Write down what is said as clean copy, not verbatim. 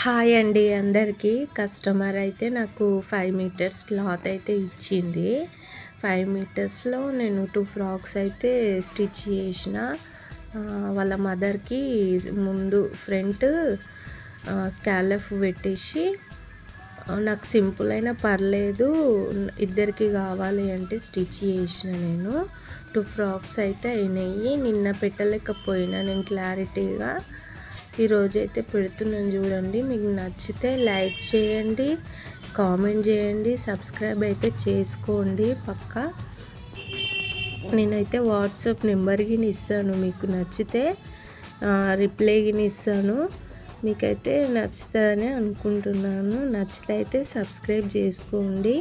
Hi అండి అందరికీ. Customer అయితే నాకు 5 మీటర్స్ క్లాత్ అయితే ఇచ్చింది. 5 మీటర్స్‌లో నేను 2 ఫ్రాక్స్ అయితే స్టిచ్ చేసిన. వాళ్ళ మదర్‌కి ముందు ఫ్రంట్ స్కాలఫ్ పెట్టేసి నాకు సింపుల్ అయినా పర్లేదు, ఇద్దరికి కావాలి అంటే స్టిచ్ చేసిన నేను. 2 ఫ్రాక్స్ అయితే అయినాయి. నిన్న పెట్టలేకపోయినా నేను క్లారిటీగా. ఈరోజైతే పెడుతున్నాను చూడండి. మీకు నచ్చితే లైక్ చేయండి, కామెంట్ చేయండి, సబ్స్క్రైబ్ అయితే చేసుకోండి పక్కా. నేనైతే వాట్సాప్ నెంబర్ గిని ఇస్తాను, మీకు నచ్చితే రిప్లై గిని ఇస్తాను. మీకైతే నచ్చుతుందని అనుకుంటున్నాను. నచ్చితే అయితే సబ్స్క్రైబ్ చేసుకోండి.